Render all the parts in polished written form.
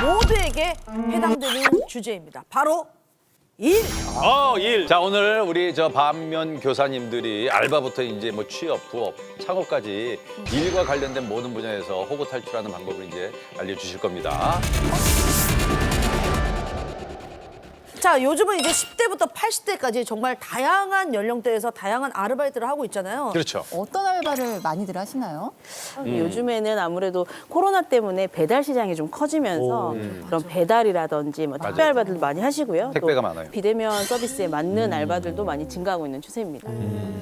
모두에게 해당되는 주제입니다. 바로 일. 일. 자, 오늘 우리 저 반면 교사님들이 알바부터 이제 뭐 취업, 부업, 창업까지 일과 관련된 모든 분야에서 호구 탈출하는 방법을 이제 알려주실 겁니다. 자, 요즘은 이제 10대부터 80대까지 정말 다양한 연령대에서 다양한 아르바이트를 하고 있잖아요. 그렇죠. 어떤 알바를 많이들 하시나요? 요즘에는 아무래도 코로나 때문에 배달 시장이 좀 커지면서 그런 배달이라든지 뭐 택배 알바들도 많이 하시고요. 택배가 또 많아요. 비대면 서비스에 맞는 알바들도 많이 증가하고 있는 추세입니다.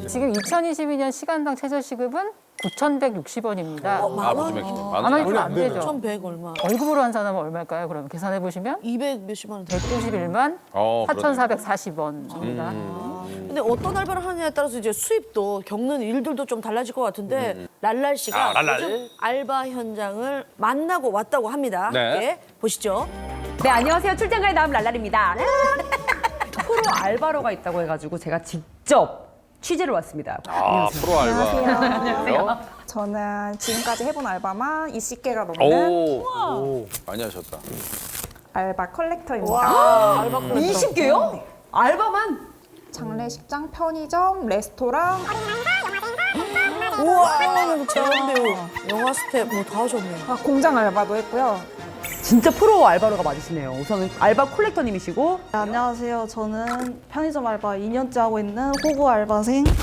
지금 2022년 시간당 최저시급은 9,160원입니다. 아, 무슨 맥주. 만 원이면 안 되죠. 1,100 얼마? 월급으로 환산하면 얼마일까요? 그럼 계산해 보시면 200 몇십만 원. 191만 그러네. 4,440원입니다. 근데 어떤 알바를 하느냐에 따라서 이제 수입도 겪는 일들도 좀 달라질 것 같은데 랄랄 씨가 랄랄. 요즘 알바 현장을 만나고 왔다고 합니다. 네. 함께 보시죠. 네, 안녕하세요. 출장가에 나온 랄랄입니다. 프로 알바로가 있다고 해가지고 제가 직접 취재를 왔습니다. 아, 프로 알바. 안녕하세요. 저는 지금까지 해본 알바만 20개가 넘는 오, 많이 하셨다. 알바 컬렉터입니다. 와, 알바 컬렉터. 20개요? 알바만? 장례식장, 편의점, 레스토랑. 우와, 재현 배우, 영화 스텝 뭐 다 하셨네. 공장 알바도 했고요. 진짜 프로 알바로가 맞으시네요. 우선은 알바 콜렉터님이시고 네, 안녕하세요. 저는 편의점 알바 2년째 하고 있는 호구 알바생입니다.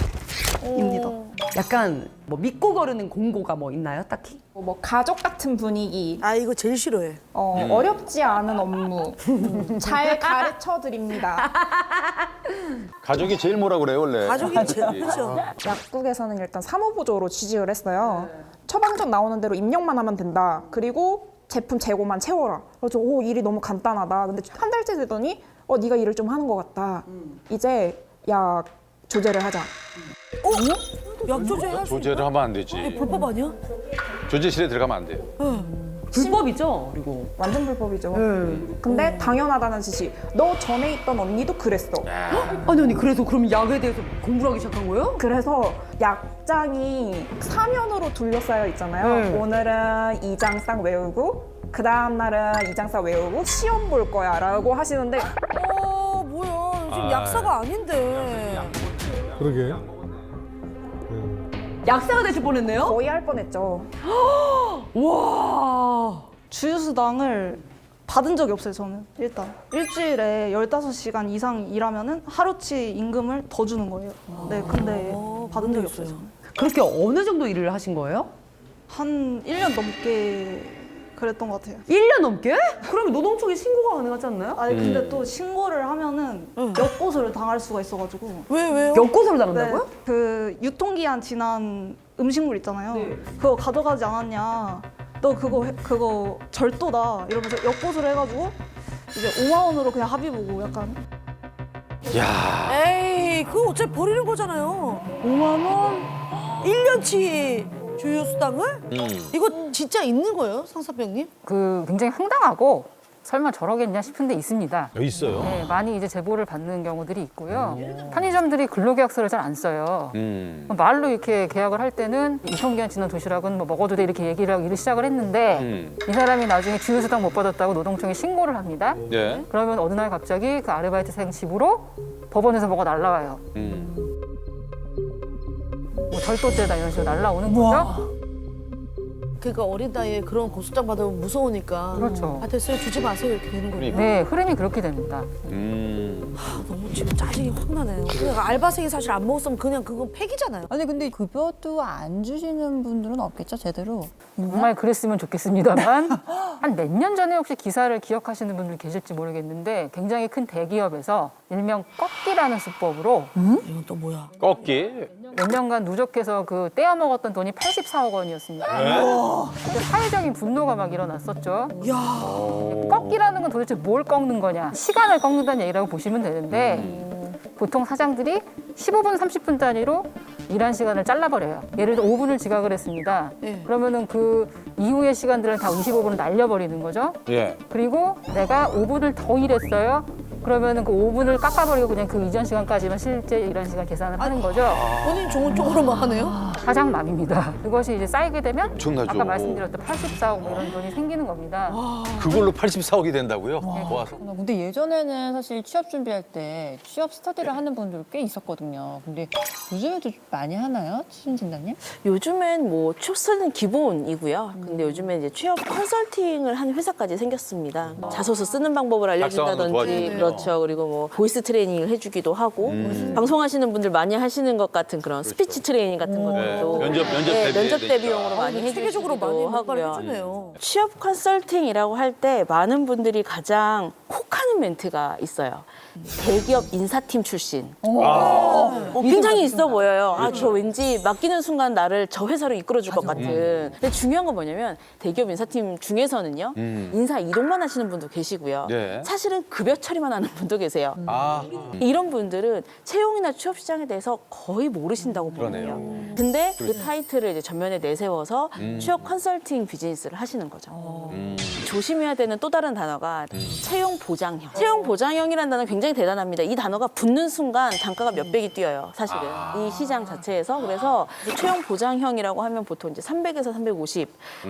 약간 뭐 믿고 거르는 공고가 뭐 있나요, 딱히? 뭐 가족 같은 분위기, 아, 이거 제일 싫어해. 어렵지 않은 업무, 잘 가르쳐 드립니다. 가족이 제일 뭐라 그래요, 원래? 가족이 제일 그렇죠. 약국에서는 일단 사무보조로 취직을 했어요. 처방전 나오는 대로 입력만 하면 된다. 그리고 제품 재고만 채워라. 그래서 일이 너무 간단하다. 근데 한 달째 되더니 네가 일을 좀 하는 것 같다. 이제 약 조제를 하자. 약 조제할 수 조제를 하면 안 되지. 있는 불법 아니야? 조제실에 들어가면 안 돼요. 불법이죠, 그리고. 완전 불법이죠. 근데 당연하다는 짓이 너 전에 있던 언니도 그랬어. 아니, 언니, 그래서 그럼 약에 대해서 공부를 하기 시작한 거예요? 그래서 약장이 사면으로 둘러싸여 있잖아요. 오늘은 이 장상 외우고 그 다음 날은 이 장상 외우고 시험 볼 거야 라고 하시는데 뭐야. 요즘 약사가 아닌데. 그러게. 약사가 되실 뻔했네요? 거의 할 뻔했죠. 와. 주휴수당을 받은 적이 없어요, 저는. 일단 일주일에 15시간 이상 일하면은 하루치 임금을 더 주는 거예요. 네, 근데 받은 적이 없어요, 저는. 그렇게 어느 정도 일을 하신 거예요? 한 1년 넘게 그랬던 것 같아요. 1년 넘게? 그러면 노동청에 신고가 가능하지 않나요? 아니 근데 또 신고를 하면은 역고소를 당할 수가 있어가지고. 왜요? 역고소를 네, 당한다고요? 그 유통기한 지난 음식물 있잖아요. 그거 가져가지 않았냐. 너 그거 절도다. 이러면서 역고소를 해가지고 이제 5만 원으로 그냥 합의 보고 약간. 야, 에이, 그거 어차피 버리는 거잖아요. 5만 원? 1년치 주휴수당을? 이거 진짜 있는 거예요, 상사병님? 그 굉장히 황당하고 설마 저러겠냐 싶은데 있습니다. 있어요. 네, 많이 이제 제보를 받는 경우들이 있고요. 편의점들이 근로계약서를 잘 안 써요. 말로 이렇게 계약을 할 때는 유통기한 지난 도시락은 뭐 먹어도 돼 이렇게 얘기를 하고 일을 시작을 했는데 이 사람이 나중에 주휴수당 못 받았다고 노동청에 신고를 합니다. 예. 그러면 어느 날 갑자기 그 아르바이트생 집으로 법원에서 뭐가 날라와요. 뭐 절도죄다 이런 식으로 날라오는 거죠. 그러니까 어린 나이에 그런 고소장 받으면 무서우니까. 그렇죠. 아, 됐어요. 주지 마세요. 이렇게 되는 거니까. 네, 흐름이 그렇게 됩니다. 너무 지금 짜증이 확 나네요. 그러니까 알바생이 사실 안 먹었으면 그냥 그건 폐기잖아요. 네. 아니 근데 급여도 안 주시는 분들은 없겠죠, 제대로? 정말 그랬으면 좋겠습니다만 한 몇 년 전에 혹시 기사를 기억하시는 분들 계실지 모르겠는데 굉장히 큰 대기업에서 일명 꺾기라는 수법으로 이건 또 뭐야? 꺾기. 몇 년간 누적해서 그 떼어 먹었던 돈이 84억 원이었습니다. 그때 사회적인 분노가 막 일어났었죠. 꺾기라는 건 도대체 뭘 꺾는 거냐? 시간을 꺾는다는 얘기라고 보시면 되는데 보통 사장들이 15분, 30분 단위로 일한 시간을 잘라버려요. 예를 들어 5분을 지각을 했습니다. 네. 그러면은 그 이후의 시간들을 다 25분을 날려버리는 거죠. 예. 그리고 내가 5분을 더 일했어요. 그러면은 그 5분을 깎아버리고 그냥 그 이전 시간까지만 실제 일한 시간 계산을 하는 거죠. 본인 좋은 쪽으로만 하네요. 사장맘입니다. 그것이 이제 쌓이게 되면 엄청나죠. 아까 말씀드렸던 84억 뭐 이런 돈이 생기는 겁니다. 그걸로 84억이 된다고요? 모아서. 근데 예전에는 사실 취업 준비할 때 취업 스터디를 하는 분들 꽤 있었거든요. 근데 요즘에도 좀 많이 하나요? 취준진단님? 요즘엔 뭐 취업 스터디는 기본이고요. 근데 요즘엔 이제 취업 컨설팅을 하는 회사까지 생겼습니다. 자소서 쓰는 방법을 작성하는 거 알려준다든지, 도와주는군요. 그렇죠. 그리고 뭐 보이스 트레이닝을 해주기도 하고, 방송하시는 분들 많이 하시는 것 같은 그런 스피치 트레이닝 같은 것들도 네, 면접 네, 면접 대비해야 대비용으로 많이 해주기도 체계적으로 많이 뭔가를 하고요. 해주네요. 취업 컨설팅이라고 할 때 많은 분들이 가장 혹하는 멘트가 있어요. 대기업 인사팀 출신. 굉장히 있어 보여요. 아, 저 왠지 맡기는 순간 나를 저 회사로 이끌어줄 것 같은. 근데 중요한 건 뭐냐면 대기업 인사팀 중에서는요. 인사 이동만 하시는 분도 계시고요. 네. 사실은 급여 처리만 하는 분도 계세요. 아, 이런 분들은 채용이나 취업 시장에 대해서 거의 모르신다고 그러네요. 보거든요. 근데 그 타이틀을 이제 전면에 내세워서 취업 컨설팅 비즈니스를 하시는 거죠. 조심해야 되는 또 다른 단어가 채용 보장형. 채용 보장형이라는 단어는 굉장히 대단합니다. 이 단어가 붙는 순간 단가가 몇 백이 뛰어요. 사실은 이 시장 자체에서. 그래서 채용 보장형이라고 하면 보통 이제 300에서 350.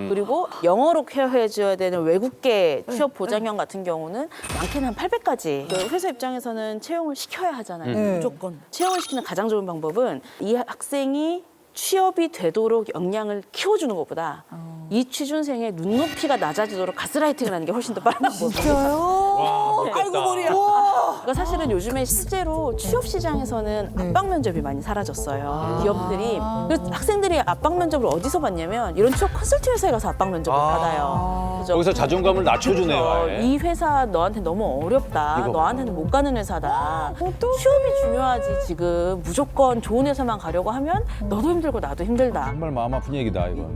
그리고 영어로 케어해줘야 되는 외국계 취업 보장형 같은 경우는 많게는 한 800까지. 회사 입장에서는 채용을 시켜야 하잖아요. 무조건. 채용을 시키는 가장 좋은 방법은 이 학생이 취업이 되도록 역량을 키워주는 것보다 이 취준생의 눈높이가 낮아지도록 가스라이팅을 하는 게 훨씬 더 빠른 방법이에요. 진짜요? 아이고 머리야. 그러니까 사실은 요즘에 실제로 취업 시장에서는 압박 면접이 많이 사라졌어요. 기업들이. 그래서 학생들이 압박 면접을 어디서 받냐면 이런 취업 컨설팅 회사에 가서 압박 면접을 받아요. 그죠? 거기서 자존감을 낮춰주네요. 아예. 이 회사 너한테 너무 어렵다. 이거. 너한테는 못 가는 회사다. 취업이 중요하지 지금. 무조건 좋은 회사만 가려고 하면 너도 힘들고 나도 힘들다. 정말 마음 아픈 얘기다, 이거.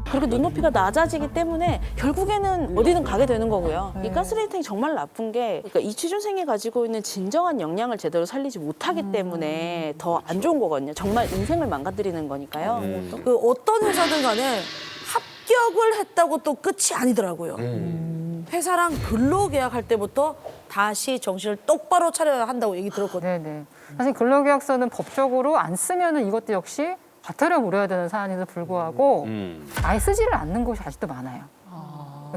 그렇게 눈높이가 낮아지기 때문에 결국에는 어디든 가게 되는 거고요. 이 가스레이팅이 정말 나쁜 게 그러니까 이 취준생이 가지고 있는 진정한 역량을 제대로 살리지 못하기 때문에 더 안 좋은 거거든요. 정말 인생을 망가뜨리는 거니까요. 그 어떤 회사든 간에 합격을 했다고 또 끝이 아니더라고요. 회사랑 근로계약할 때부터 다시 정신을 똑바로 차려야 한다고 얘기 들었거든요. 네네. 사실 근로계약서는 법적으로 안 쓰면은 이것도 역시 과태료 물어야 되는 사안에도 불구하고 아예 쓰지를 않는 곳이 아직도 많아요.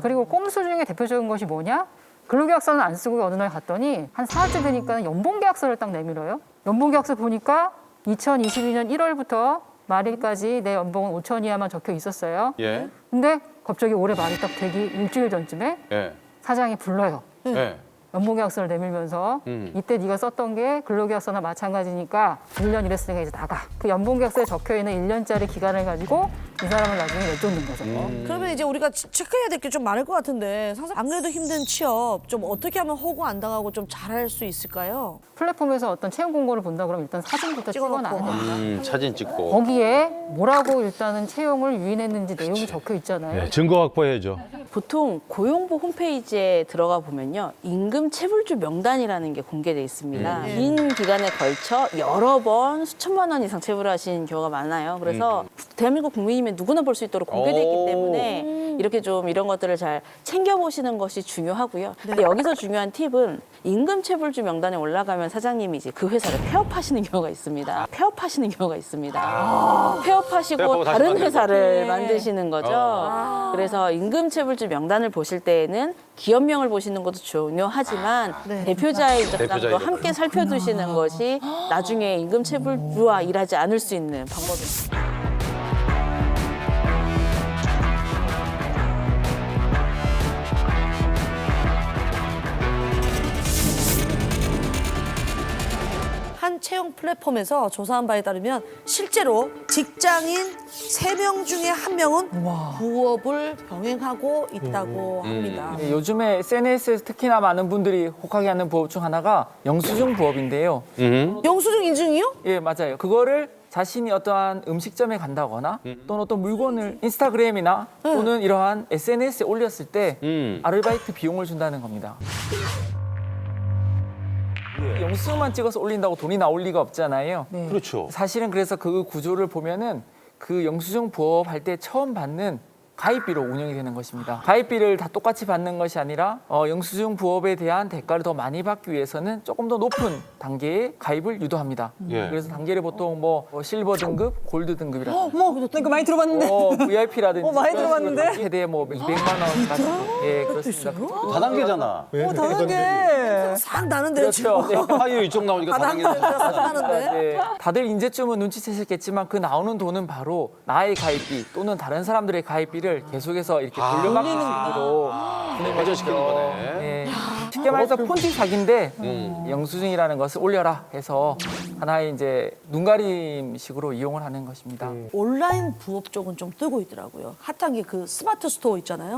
그리고 꼼수 중에 대표적인 것이 뭐냐? 근로계약서는 안 쓰고 어느 날 갔더니 한 4일째 되니까 연봉계약서를 딱 내밀어요. 연봉계약서 보니까 2022년 1월부터 말일까지 내 연봉은 5천이야만 적혀 있었어요. 예. 근데 갑자기 올해 말이 딱 되기 일주일 전쯤에 예. 사장이 불러요. 예. 연봉계약서를 내밀면서 이때 네가 썼던 게 근로계약서나 마찬가지니까 1년 일했으니까 이제 나가. 그 연봉계약서에 적혀있는 1년짜리 기간을 가지고 이 사람을 나중에 내쫓는 거죠. 그러면 이제 우리가 체크해야 될 게 좀 많을 것 같은데 선생님 안 그래도 힘든 취업 좀 어떻게 하면 허구 안 당하고 좀 잘할 수 있을까요? 플랫폼에서 어떤 채용 공고를 본다 그러면 일단 사진부터 찍어놔야 됩니다. 사진 찍고. 거기에 뭐라고 일단은 채용을 유인했는지 내용이 적혀 있잖아요. 네, 증거 확보해야죠. 보통 고용부 홈페이지에 들어가 보면요. 임금 체불주 명단이라는 게 공개돼 있습니다. 긴 기간에 걸쳐 여러 번 수천만 원 이상 체불하신 경우가 많아요. 그래서 대한민국 국민이면 누구나 볼 수 있도록 공개돼 있기 때문에 이렇게 좀 이런 것들을 잘 챙겨보시는 것이 중요하고요. 근데 여기서 중요한 팁은 임금 체불주 명단에 올라가면 사장님이 이제 그 회사를 폐업하시는 경우가 있습니다. 폐업하시는 경우가 있습니다. 폐업하시고 폐업하고 다시 다른 만들고. 회사를 만드시는 거죠. 그래서 임금 체불주 명단을 보실 때에는 기업명을 보시는 것도 중요하지만 대표자의 대표자의 입장도 함께 살펴두시는 것이 나중에 임금 체불주와 일하지 않을 수 있는 방법입니다. 한 채용 플랫폼에서 조사한 바에 따르면 실제로 직장인 3명 중에 1명은 부업을 병행하고 있다고 합니다. 네, 요즘에 SNS에서 특히나 많은 분들이 혹하게 하는 부업 중 하나가 영수증 부업인데요. 영수증 인증이요? 예, 맞아요. 그거를 자신이 어떠한 음식점에 간다거나 또는 어떤 물건을 인스타그램이나 또는 이러한 SNS에 올렸을 때 아르바이트 비용을 준다는 겁니다. 영수증만 찍어서 올린다고 돈이 나올 리가 없잖아요. 그렇죠. 사실은 그래서 그 구조를 보면은 그 영수증 부업 할 때 처음 받는 가입비로 운영이 되는 것입니다. 가입비를 다 똑같이 받는 것이 아니라 영수증 부업에 대한 대가를 더 많이 받기 위해서는 조금 더 높은 단계의 가입을 유도합니다. 예. 그래서 단계를 보통 뭐 실버 등급, 골드 등급이라든지 뭐, 나 이거 많이 들어봤는데. VIP라든지 많이 들어봤는데? 최대 뭐 200만 원까지 예, 그렇습니다. 다단계잖아. 다단계. 싹 나는데 그렇죠. 네. 파이어 이쪽 나오니까 다단계잖아. 하는데. 네. 다들 이제쯤은 눈치채셨겠지만 그 나오는 돈은 바로 나의 가입비 또는 다른 사람들의 가입비를 계속해서 이렇게 돌려받는 식으로 회전시키는 거네. 네. 쉽게 말해서 폰팅 사기인데 영수증이라는 것을 올려라 해서 하나의 이제 눈가림식으로 이용을 하는 것입니다. 온라인 부업 쪽은 좀 뜨고 있더라고요. 핫한 게 그 스마트 스토어 있잖아요.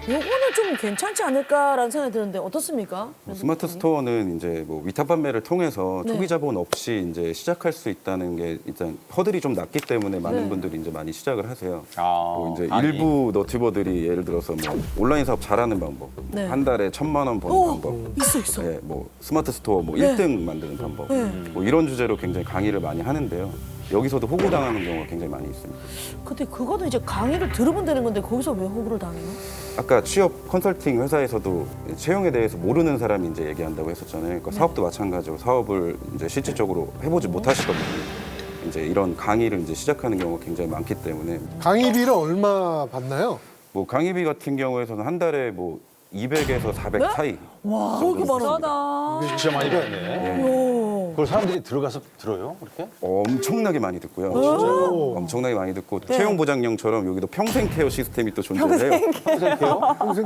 요거는 좀 괜찮지 않을까라는 생각이 드는데 어떻습니까? 스마트 스토어는 이제 뭐 위탁 판매를 통해서 네. 초기 자본 없이 이제 시작할 수 있다는 게 일단 허들이 좀 낮기 때문에 많은 네. 분들이 이제 많이 시작을 하세요. 아, 뭐 이제 아니. 일부 너튜버들이 예를 들어서 뭐 온라인 사업 잘하는 방법, 네. 한 달에 1,000만 원 버는 오, 방법, 있어. 네, 뭐 스마트 스토어 뭐 네. 1등 만드는 방법, 네. 뭐 이런 주제로 굉장히 강의를 많이 하는데요. 여기서도 호구당하는 경우가 굉장히 많이 있습니다. 근데 그거는 이제 강의를 들으면 되는 건데 거기서 왜 호구를 당해요? 아까 취업 컨설팅 회사에서도 채용에 대해서 모르는 사람이 이제 얘기한다고 했었잖아요. 그러니까 사업도 마찬가지로 사업을 이제 실질적으로 해보지 못하시거든요. 이제 이런 강의를 이제 시작하는 경우가 굉장히 많기 때문에 강의비를 얼마 받나요? 뭐 강의비 같은 경우에서는 한 달에 뭐 200에서 400 사이. 와, 그렇게 많아. 진짜 많이 받네. 그걸 사람들이 들어가서 들어요? 그렇게? 엄청나게 많이 듣고요. 엄청나게 많이 듣고 채용 보장령처럼 여기도 평생 케어 시스템이 또 존재해요.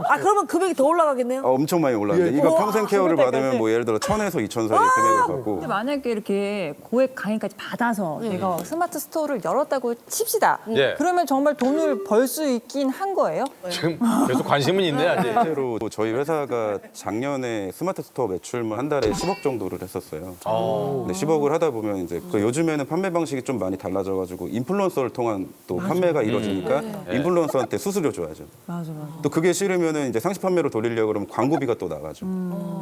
아, 그러면 금액이 더 올라가겠네요? 엄청 많이 올랐는데 이거 우와, 평생 케어를 받으면 뭐 예를 들어 1,000에서 2,000 사이 금액을 받고 근데 만약에 이렇게 고액 강의까지 받아서 내가 스마트 스토어를 열었다고 칩시다. 예. 그러면 정말 돈을 벌 수 있긴 한 거예요? 지금 계속 관심은 있네, 아직. 실제로 저희 회사가 작년에 스마트 스토어 매출만 한 달에 10억 정도를 했었어요. 근데 10억을 하다 보면 이제 그 요즘에는 판매 방식이 좀 많이 달라져가지고 인플루언서를 통한 또 판매가 이루어지니까 인플루언서한테 수수료 줘야죠. 맞아. 또 그게 싫으면 이제 상시 판매로 돌리려고 그러면 광고비가 또 나가죠.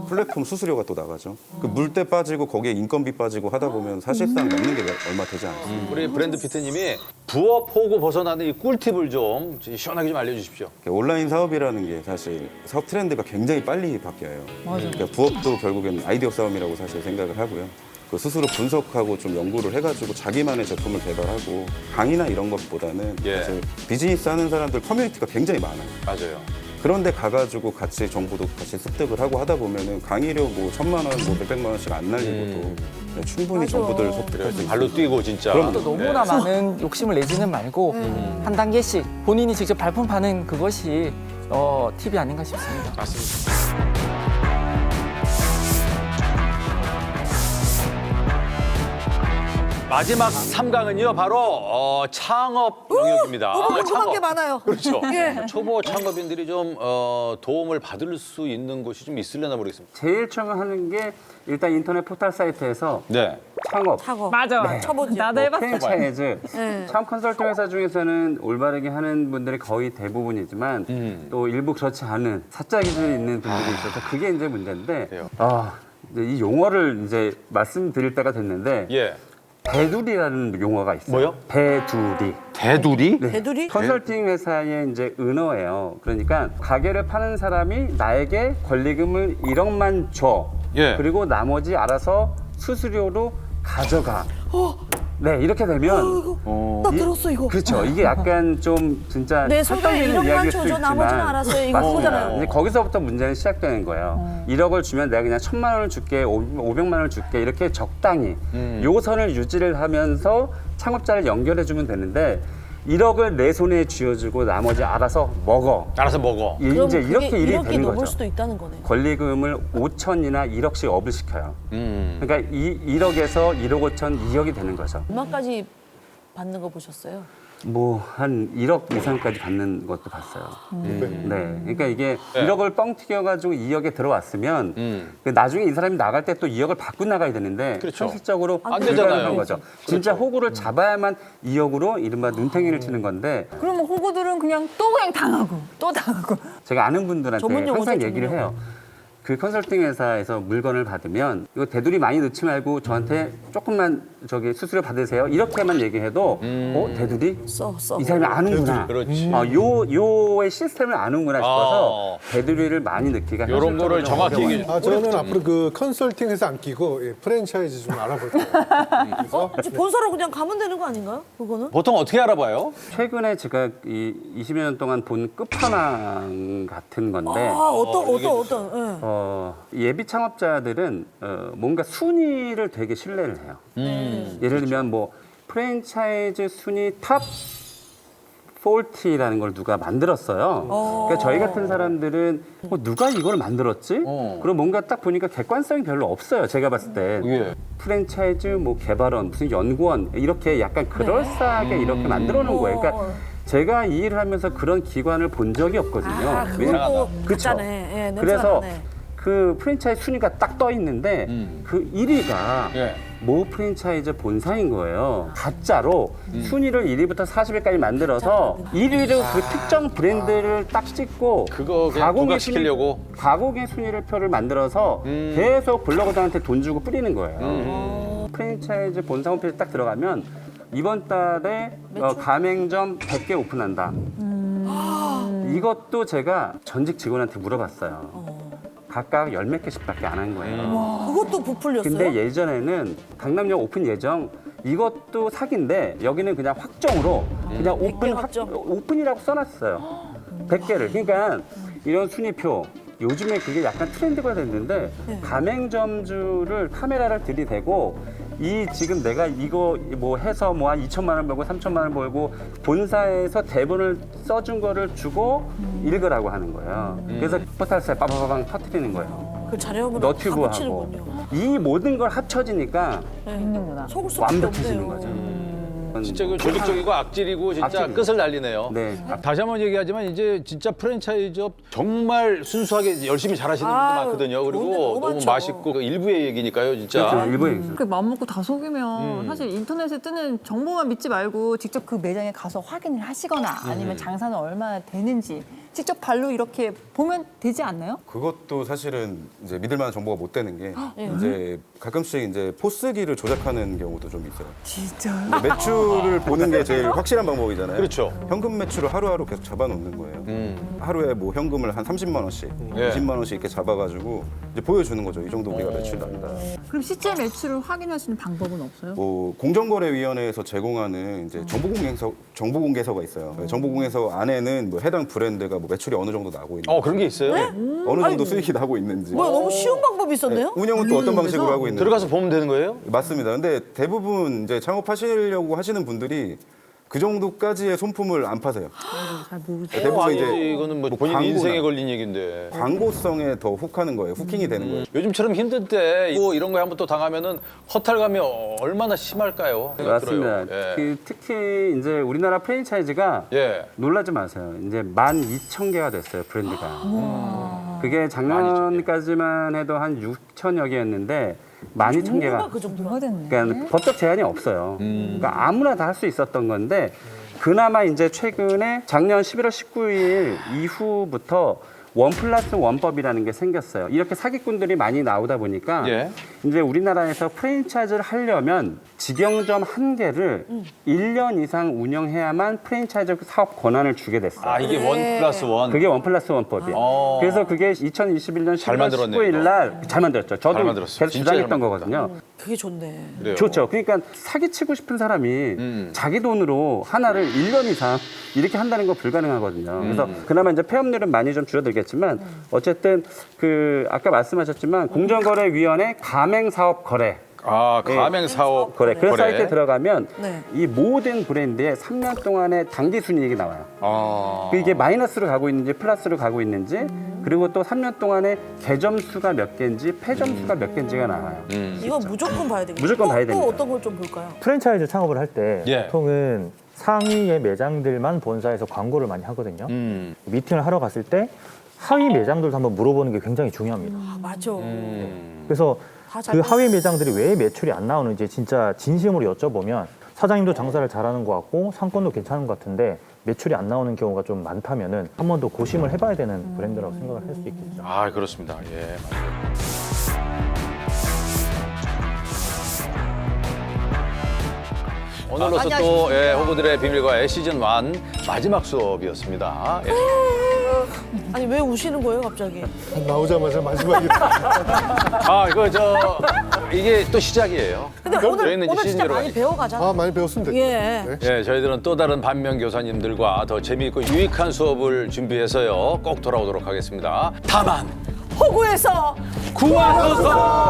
플랫폼 수수료가 또 나가죠. 그 물때 빠지고 거기에 인건비 빠지고 하다 보면 사실상 남는 게 얼마 되지 않습니다. 우리 브랜드 피트님이 부업 호구 벗어나는 이 꿀팁을 좀 시원하게 좀 알려주십시오. 온라인 사업이라는 게 사실 사업 트렌드가 굉장히 빨리 바뀌어요. 그러니까 부업도 결국에는 아이디어 싸움이라고 사실 생각을 하고요. 그 스스로 분석하고 좀 연구를 해가지고 자기만의 제품을 개발하고 강의나 이런 것보다는 예. 사실 비즈니스 하는 사람들 커뮤니티가 굉장히 많아요. 맞아요. 그런데 가가지고 같이 정보도 같이 습득을 하고 하다 보면은 강의료 뭐 1,000만 원, 뭐 100만 원씩 안 날리고도 충분히 정보들을 습득할 수 있어요. 발로 뛰고 진짜. 그럼요. 또 너무나 많은 욕심을 내지는 말고 한 단계씩 본인이 직접 발품하는 그것이 팁이 아닌가 싶습니다. 맞습니다. 마지막 3강은요, 바로 창업 영역입니다. 너무 궁금한 창업. 게 많아요. 그렇죠. 예. 초보 창업인들이 좀 도움을 받을 수 있는 곳이 좀 있으려나 모르겠습니다. 제일 처음 하는 게 일단 인터넷 포털 사이트에서 네. 창업, 하고. 맞아. 쳐보지. 나도 해봤어. 프랜차이즈, 네. 창업 컨설팅 회사 중에서는 올바르게 하는 분들이 거의 대부분이지만 또 일부 그렇지 않은 사짜 기술이 있는 분들이 있어서 그게 이제 문제인데 그래요. 이제 이 용어를 이제 말씀드릴 때가 됐는데 예. 대두리라는 용어가 있어요. 뭐요? 대두리. 대두리? 네. 대두리? 컨설팅 회사의 이제 은어예요. 그러니까 가게를 파는 사람이 나에게 권리금을 1억만 줘. 예. 그리고 나머지 알아서 수수료로 가져가. 네, 이렇게 되면 나 들었어, 이거. 그렇죠. 이게 약간 좀 진짜 내 손에 헛갈리는 1억만 이야기일 수 줘줘, 있지만 나머지는 알아서 이거 맞습니다. 그거잖아요. 이제 거기서부터 문제는 시작되는 거예요. 1억을 주면 내가 그냥 1,000만 원을 줄게, 500만 원을 줄게 이렇게 적당히 요 선을 유지를 하면서 창업자를 연결해주면 되는데 1억을 내 손에 쥐어주고 나머지 알아서 먹어. 알아서 먹어. 이제 이렇게 일이 1억이 되는 넘을 거죠. 수도 있다는 거네. 권리금을 5천이나 1억씩 업을 시켜요. 그러니까 1억에서 1억 5천, 2억이 되는 거죠. 얼마까지 받는 거 보셨어요? 뭐 한 1억 이상까지 받는 것도 봤어요. 네, 그러니까 이게 1억을 뻥 튀겨가지고 2억에 들어왔으면 그 나중에 이 사람이 나갈 때 또 2억을 받고 나가야 되는데 그렇죠. 현실적으로 안 불가능한 되잖아요. 거죠. 진짜 호구를 잡아야만 2억으로 이른바 눈탱이를 치는 건데 그러면 호구들은 그냥 또 당하고 또 당하고. 제가 아는 분들한테 전문 용어죠, 항상 전문 얘기를 용어. 해요. 그 컨설팅 회사에서 물건을 받으면 이거 대두리 많이 넣지 말고 저한테 조금만 저기 수수료 받으세요. 이렇게만 얘기해도 대두리 써. 이 사람이 아는구나. 그렇지. 요의 시스템을 아는구나 싶어서 대두리를 많이 넣기가 이런 거를 정확히 얘기해 아, 저는 앞으로 그 컨설팅 회사 안 끼고 프랜차이즈 좀 알아볼 거예요. 그래서 본사로 그냥 가면 되는 거 아닌가요? 그거는? 보통 어떻게 알아봐요? 최근에 제가 이 20여 년 동안 본 끝판왕 같은 건데 어떤? 예. 예비 창업자들은 뭔가 순위를 되게 신뢰를 해요. 예를 들면 뭐 프랜차이즈 순위 탑 40라는 걸 누가 만들었어요. 그러니까 저희 같은 사람들은 누가 이걸 만들었지? 그럼 뭔가 딱 보니까 객관성이 별로 없어요. 제가 봤을 때. 예. 프랜차이즈 뭐 개발원, 무슨 연구원 이렇게 약간 그럴싸하게 이렇게 만들어 놓은 거예요. 그러니까 제가 이 일을 하면서 그런 기관을 본 적이 없거든요. 그것도 그쵸? 가짜네. 예, 그래서 냄새가 나네. 그 프랜차이즈 순위가 딱 떠 있는데 그 1위가 예. 모 프랜차이즈 본사인 거예요. 가짜로 순위를 1위부터 40위까지 만들어서 1위로 그 특정 브랜드를 딱 찍고 그거 그냥 부각시키려고? 가공의 순위를 표를 만들어서 계속 블로거들한테 돈 주고 뿌리는 거예요. 프랜차이즈 본사 홈페이지 딱 들어가면 이번 달에 가맹점 100개 오픈한다. 이것도 제가 전직 직원한테 물어봤어요. 각각 10몇 개씩밖에 안 한 거예요. 그것도 부풀렸어요? 근데 예전에는 강남역 오픈 예정 이것도 사기인데 여기는 그냥 확정으로 그냥 오픈이라고 써놨어요. 100개를. 그러니까 이런 순위표 요즘에 그게 약간 트렌드가 됐는데 가맹점주를 카메라를 들이대고 이 지금 내가 이거 뭐 해서 뭐 한 2천만 원 벌고 3천만 원 벌고 본사에서 대본을 써준 거를 주고 읽으라고 하는 거예요. 그래서 포탈사에 빠바바방 터뜨리는 거예요. 그 자료만 너튜브하고 이 모든 걸 합쳐지니까 있는구나. 속을 수밖에 완벽해지는 없네요. 거죠. 진짜 그 조직적이고 악질이고 진짜 악질이에요. 끝을 날리네요. 네. 다시 한번 얘기하지만 이제 진짜 프랜차이즈업 정말 순수하게 열심히 잘하시는 분들 많거든요. 그리고 너무 너무 많죠. 맛있고 그 일부의 얘기니까요, 진짜. 그렇죠. 일부 얘기죠. 그 마음먹고 다 속이면 사실 인터넷에 뜨는 정보만 믿지 말고 직접 그 매장에 가서 확인을 하시거나 아니면 장사는 얼마나 되는지 직접 발로 이렇게 보면 되지 않나요? 그것도 사실은 이제 믿을 만한 정보가 못 되는 게 이제 가끔씩 이제 포스기를 조작하는 경우도 좀 있어요. 진짜요? 매출을 보는 게 제일 확실한 방법이잖아요. 그렇죠. 현금 매출을 하루하루 계속 잡아놓는 거예요. 하루에 뭐 현금을 한 30만 원씩, 예. 20만 원씩 이렇게 잡아가지고 이제 보여주는 거죠. 이 정도 우리가 매출 난다. 그럼 실제 매출을 확인할 수 있는 방법은 없어요? 뭐 공정거래위원회에서 제공하는 이제 정보공개서가 있어요. 정보공개서 안에는 뭐 해당 브랜드가 뭐 매출이 어느 정도 나고 있는지, 그런 게 있어요? 어느 정도 수익이 나고 있는지, 뭐야, 너무 쉬운 방법이 있었네요? 운영은 또 어떤 방식으로 하고 있는지 들어가서 보면 되는 거예요? 맞습니다. 근데 대부분 이제 창업하시려고 하시는 분들이 그 정도까지의 손품을 안 파세요. 잘 모르죠. 대부분 이제 아니지, 이거는 뭐 본인 광고나 인생에 걸린 얘기인데. 광고성에 더 훅하는 거예요. 후킹이 되는 거예요. 요즘처럼 힘들 때 이런 거에 한번 또 당하면은 허탈감이 얼마나 심할까요? 맞습니다. 들어요. 예. 그 특히 이제 우리나라 프랜차이즈가 예. 놀라지 마세요. 이제 12,000개가 됐어요, 브랜드가. 그게 작년까지만 해도 한 6천여 개였는데 12,000개가. 그 정도로. 뭐가 됐네. 그러니까 법적 제한이 없어요. 그러니까 아무나 다 할 수 있었던 건데 그나마 이제 최근에 작년 11월 19일 이후부터 1+1법이라는 게 생겼어요. 이렇게 사기꾼들이 많이 나오다 보니까 예. 이제 우리나라에서 프랜차이즈를 하려면 직영점 한 개를 1년 이상 운영해야만 프랜차이즈 사업 권한을 주게 됐어요. 이게 1+1. 그게 1+1법이에요. 그래서 그게 2021년 잘 10월 만들었네요, 19일 날 잘 만들었죠. 저도 잘 만들었어요. 계속 진짜 잘 주장했던 만들었다. 거거든요. 그게 좋네. 그래요. 좋죠. 그러니까 사기치고 싶은 사람이 자기 돈으로 하나를 1년 이상 이렇게 한다는 거 불가능하거든요. 그래서 그나마 이제 폐업률은 많이 좀 줄어들겠지만 어쨌든 그 아까 말씀하셨지만 공정거래위원회 가맹사업거래 가맹사업 거래 그 사이트에 들어가면 네. 이 모든 브랜드의 3년 동안의 당기 순이익이 나와요. 이게 마이너스로 가고 있는지 플러스로 가고 있는지 그리고 또 3년 동안에 개점 수가 몇 개인지 폐점 수가 몇 개인지가 나와요. 이건 무조건 봐야 되겠죠. 무조건 봐야 또 됩니다. 어떤 걸 좀 볼까요? 프랜차이즈 창업을 할 때 예. 보통은 상위의 매장들만 본사에서 광고를 많이 하거든요. 미팅을 하러 갔을 때 하위 매장들도 한번 물어보는 게 굉장히 중요합니다. 맞아. 그래서 다 잘 그 하위 매장들이 왜 매출이 안 나오는지 진짜 진심으로 여쭤보면 사장님도 장사를 잘하는 것 같고 상권도 괜찮은 것 같은데 매출이 안 나오는 경우가 좀 많다면은 한 번 더 고심을 해봐야 되는 브랜드라고 생각을 할 수 있겠죠. 그렇습니다. 예, 맞아요. 오늘로서 또 호구들의 비밀과의 시즌 1 마지막 수업이었습니다. 예. 아니 왜 우시는 거예요 갑자기? 나오자마자 마지막에. 이게 또 시작이에요. 근데 저희는 이제 오늘 진짜 시즌으로 많이 가니까. 배워가자. 많이 배웠으면 됐죠. 예. 예, 저희들은 또 다른 반면 교사님들과 더 재미있고 유익한 수업을 준비해서요. 꼭 돌아오도록 하겠습니다. 다만 호구에서 구하소서!